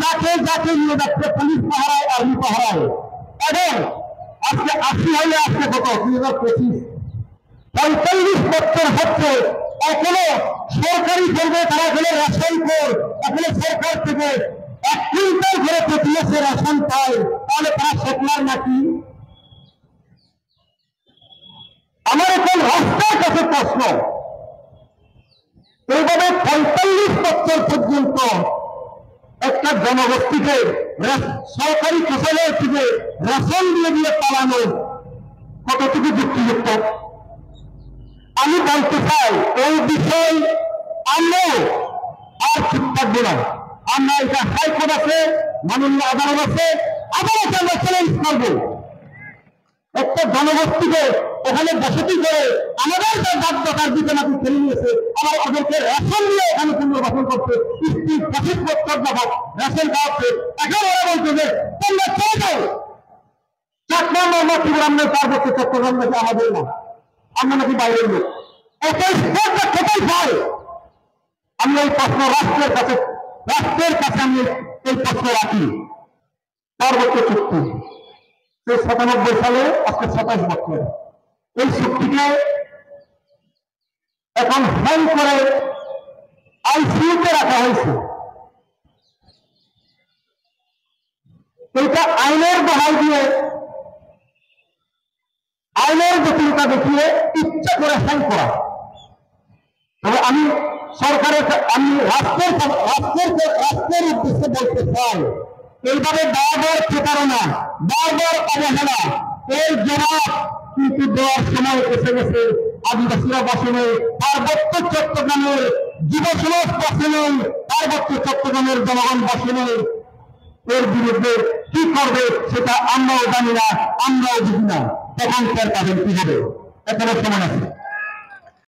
যাকে যাকে নিয়ে যাচ্ছে পুলিশ পাহারায়, আর্মি পাহারায়। এবং আজকে 80 হলে আজকে কত 2025, 45 বছর হচ্ছে এখনো সরকারি করবে, তারা এখনো রেশন কর, এখনো সরকার থেকে 1 কুইন্টাল করে প্রতি মাসে রেশন পায়। তাহলে তারা স্বপ্নার নাকি? আমার এখন রাষ্ট্রের কাছে প্রশ্ন, এইভাবে 45 বছর পর্যন্ত একটা জনগোষ্ঠীকে সরকারি ফসলের থেকে রেশন দিয়ে দিয়ে পালানো কতটুকু যুক্তিযুক্ত? আমি বলতে চাই এই বিষয় আমরাও আর চুপ থাকবো না। আমরা এটা হাইকোর্ট আছে, মাননীয় আদালত আছে, আদালতে আমরা চ্যালেঞ্জ করবো। একটা জনগোষ্ঠীকে ওখানে বসতি করে আমাদের ডাক দরকার দিতে নাকি ফেলে নিয়েছে, আবার ওদেরকে রেশন দিয়ে এখানে পুনর্বাসন করতে 25 বছর যাবত রেশন খাওয়াচ্ছে। এখন ওরা বলছে যে তোমরা চলে যাও, চাকমা মামা ত্রিপুরামের 4 বছর চট্টগ্রাম নাকি আমাদের না, আমরা নাকি বাইরের লোক। এটাই কোথায় যায়? আমি এই প্রশ্ন রাষ্ট্রের কাছে আমি এই প্রশ্ন রাখি। পার্বত্য চুক্তি 97 সালে, আজকে 27 বছর। এই চুক্তিকে এখন হ্যাং করে আইসিইউতে রাখা হয়েছে। এটা আইনের বহাল দিয়ে, আইনের জটিলতা দেখিয়ে ইচ্ছা করে হ্যাং করা। তবে আমি সরকারের, আমি রাষ্ট্রের উদ্দেশ্যে বলতে চাই, এইভাবে বারবার প্রতারণা, বারবার অবহেলা, এর জবাব কিন্তু দেওয়ার সময় এসে গেছে। আদিবাসীরা বসে নেই, পার্বত্য চট্টগ্রামের যুব সমাজ বসে নেই, পার্বত্য চট্টগ্রামের জনগণ বসে নেই। এর বিরুদ্ধে কি করবে সেটা আমরাও জানি না, আমরাও বুঝি না। তখন তার কাজে কি হবে? এখনো সময় আছে।